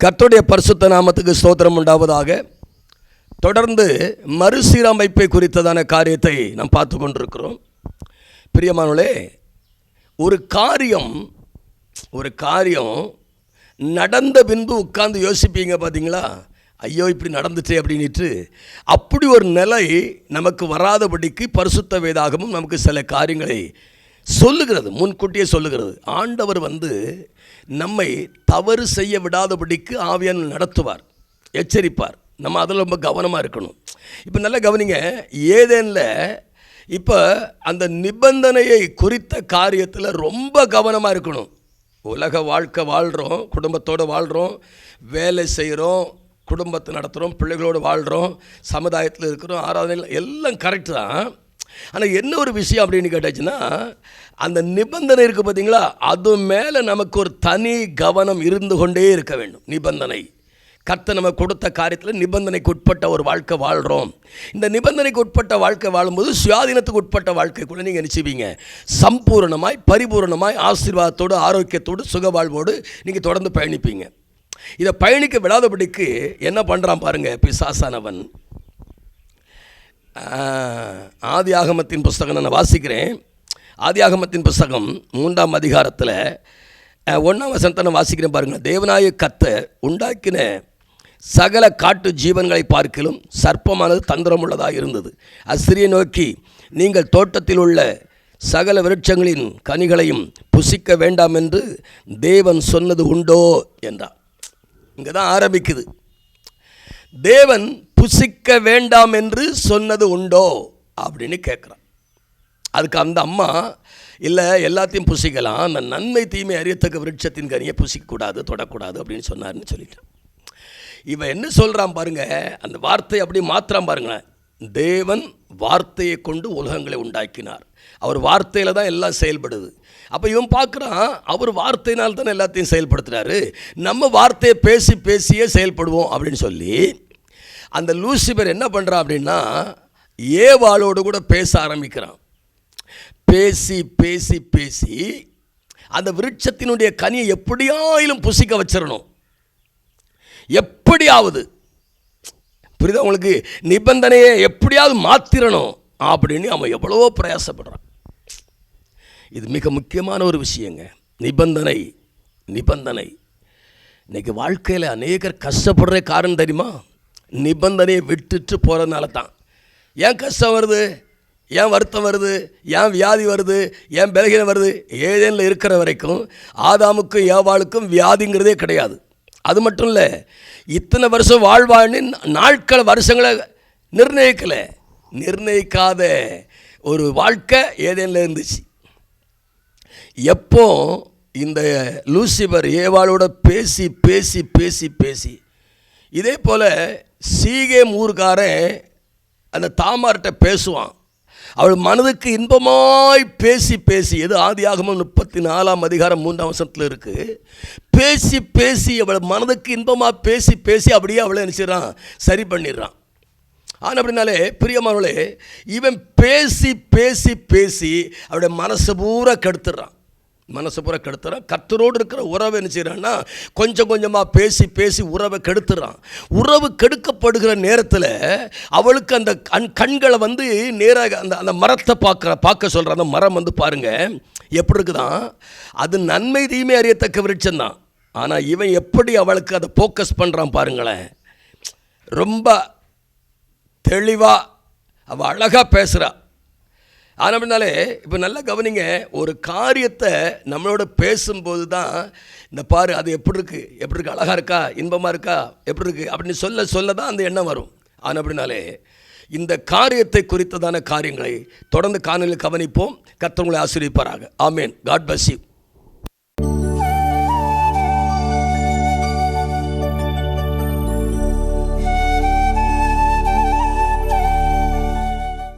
கர்த்தருடைய பரிசுத்த நாமத்துக்கு ஸ்தோத்திரம் உண்டாவதாக. தொடர்ந்து மறுசீரமைப்பை குறித்ததான காரியத்தை நாம் பார்த்து கொண்டிருக்கிறோம். பிரியமானவர்களே, ஒரு காரியம் நடந்த பின்பு உட்கார்ந்து யோசிப்பீங்க பார்த்தீங்களா, ஐயோ இப்படி நடந்துட்டே அப்படின்ட்டு. அப்படி ஒரு நிலை நமக்கு வராதபடிக்கு பரிசுத்த வேதாகமும் நமக்கு சில காரியங்களை சொல்லுகிறது, முன்கூட்டியே சொல்லுகிறது. ஆண்டவர் நம்மை தவறு செய்ய விடாதபடிக்கு ஆவியானவர் நடத்துவார், எச்சரிப்பார். நம்ம அதில் ரொம்ப கவனமாக இருக்கணும். இப்போ நல்லா கவனிங்க, ஏதேனில் இப்போ அந்த நிபந்தனையை குறித்த காரியத்தில் ரொம்ப கவனமாக இருக்கணும். உலக வாழ்க்கை வாழ்கிறோம், குடும்பத்தோடு வாழ்கிறோம், வேலை செய்கிறோம், குடும்பத்தை நடத்துகிறோம், பிள்ளைகளோடு வாழ்கிறோம், சமுதாயத்தில் இருக்கிறோம், ஆராதனைகள் எல்லாம் கரெக்டு தான். ஆனால் என்ன ஒரு விஷயம் அப்படின்னு கேட்டாச்சுன்னா, அந்த நிபந்தனை இருக்குது பார்த்தீங்களா, அது மேலே நமக்கு ஒரு தனி கவனம் இருந்து கொண்டே இருக்க வேண்டும். நிபந்தனை கர்த்தர் நம்ம கொடுத்த காரியத்தில் நிபந்தனைக்கு உட்பட்ட ஒரு வாழ்க்கை வாழ்கிறோம். இந்த நிபந்தனைக்கு உட்பட்ட வாழ்க்கை வாழும்போது சுயாதீனத்துக்கு உட்பட்ட வாழ்க்கைக்குள்ளே நீங்கள் நினைச்சுவீங்க சம்பூர்ணமாய் பரிபூர்ணமாய் ஆசீர்வாதத்தோடு ஆரோக்கியத்தோடு சுக வாழ்வோடு நீங்கள் தொடர்ந்து பயணிப்பீங்க. இதை பயணிக்க விடாதபடிக்கு என்ன பண்ணுறான் பாருங்கள் பிசாசானவன். ஆதியாகமத்தின் புஸ்தகம் நான் வாசிக்கிறேன். ஆதியாகமத்தின் புஸ்தகம் 3ஆம் அதிகாரத்தில் 1ஆம் வசனத்தை நான் வாசிக்கிறேன் பாருங்கள். தேவனாய கர்த்தர் உண்டாக்கின சகல காட்டு ஜீவன்களை பார்க்கிலும் சர்ப்பமானது தந்திரமுள்ளதாக இருந்தது. அஸ்திரியை நோக்கி, நீங்கள் தோட்டத்தில் உள்ள சகல விருட்சங்களின் கனிகளையும் புசிக்க வேண்டாம் என்று தேவன் சொன்னது உண்டோ என்றார். இங்கே தான் ஆரம்பிக்குது. தேவன் புசிக்க வேண்டாம் என்று சொன்னது உண்டோ அப்படின்னு கேட்குறான். அதுக்கு அந்த அம்மா, இல்லை எல்லாத்தையும் புசிக்கலாம், அந்த நன்மை தீமை அறியத்தக்க விருட்சத்தின் கனியை புசிக்கக்கூடாது, தொடக்கூடாது அப்படின்னு சொன்னார்னு சொல்லிட்டான். இவன் என்ன சொல்கிறான் பாருங்கள், அந்த வார்த்தையை அப்படி மாத்திரம் பாருங்களேன். தேவன் வார்த்தையை கொண்டு உலகங்களை உண்டாக்கினார், அவர் வார்த்தையில் தான் எல்லாம் செயல்படுது. அப்போ இவன் பார்க்குறான், அவர் வார்த்தையினால் தானே எல்லாத்தையும் செயல்படுத்துகிறாரு, நம்ம வார்த்தையை பேசி பேசியே செயல்படுவோம் அப்படின்னு சொல்லி அந்த லூசிபர் என்ன பண்ணுறான் அப்படின்னா, ஏவாளோடு கூட பேச ஆரம்பிக்கிறான். பேசி பேசி பேசி அந்த விருட்சத்தினுடைய கனியை எப்படியாயிலும் புசிக்க வச்சிடணும், எப்படியாவது. புரியுதா உங்களுக்கு? நிபந்தனையை எப்படியாவது மாற்றிடணும் அப்படின்னு அவன் எவ்வளவோ பிரயாசப்படுறான். இது மிக முக்கியமான ஒரு விஷயங்க. நிபந்தனை இன்னைக்கு வாழ்க்கையில் அநேகர் கஷ்டப்படுற காரணம் தெரியுமா? நிபந்தனையை விட்டுட்டு போகிறதுனால தான். ஏன் கஷ்டம் வருது, ஏன் வருத்தம் வருது, ஏன் வியாதி வருது, ஏன் பலகீனம் வருது? ஏதேனில் இருக்கிற வரைக்கும் ஆதாமுக்கும் ஏவாளுக்கும் வியாதிங்கிறதே கிடையாது. அது மட்டும் இல்லை, இத்தனை வருஷம் வாழ்வான்னு நாட்கள் வருஷங்களை நிர்ணயிக்காத ஒரு வாழ்க்கை ஏதேனில் இருந்துச்சு. எப்போ இந்த லூசிபர் ஏவாளோட பேசி பேசி பேசி பேசி இதே போல் சீகேம் ஊர்காரன் அந்த தாமார்கிட்ட பேசுவான். அவள் மனதுக்கு இன்பமாய் பேசி பேசி, எது ஆதியாகமம் 34ஆம் அதிகாரம் 3ஆம் வசனத்தில் இருக்குது. பேசி பேசி அவள் மனதுக்கு இன்பமாக பேசி பேசி அப்படியே அவளை நினச்சிடறான், சரி பண்ணிடுறான். ஆனால் அப்படின்னாலே பிரியமானவளே, இவன் பேசி பேசி பேசி அவளுடைய மனசை பூரா கெடுத்துடுறான். கர்த்தரோடு இருக்கிற உறவை என்ன செய்கிறான்னா, கொஞ்சம் கொஞ்சமாக பேசி பேசி உறவை கெடுத்துறான். உறவு கெடுக்கப்படுகிற நேரத்தில் அவளுக்கு அந்த கண்களை நேராக அந்த மரத்தை பார்க்க சொல்கிற அந்த மரம் பாருங்கள் எப்படி இருக்குதான், அது நன்மை தீமை அறியத்தக்க விருட்சம் தான். ஆனால் இவன் எப்படி அவளுக்கு அதை ஃபோக்கஸ் பண்ணுறான் பாருங்களேன். ரொம்ப தெளிவாக அவள் அழகாக பேசுகிறா. ஆனால் அப்படின்னாலே இப்போ நல்லா கவனிங்க, ஒரு காரியத்தை நம்மளோட பேசும்போது தான் இந்த பாரு அது எப்படி இருக்குது, அழகாக இருக்கா, இன்பமாக இருக்கா, எப்படி இருக்குது அப்படின்னு சொல்ல தான் அந்த எண்ணம் வரும். ஆனால் அப்படின்னாலே இந்த காரியத்தை குறித்ததான காரியங்களை தொடர்ந்து காணொலியில் கவனிப்போம். கர்த்தர் உங்களை ஆசீர்வதிப்பாராக. ஆமேன். God bless you.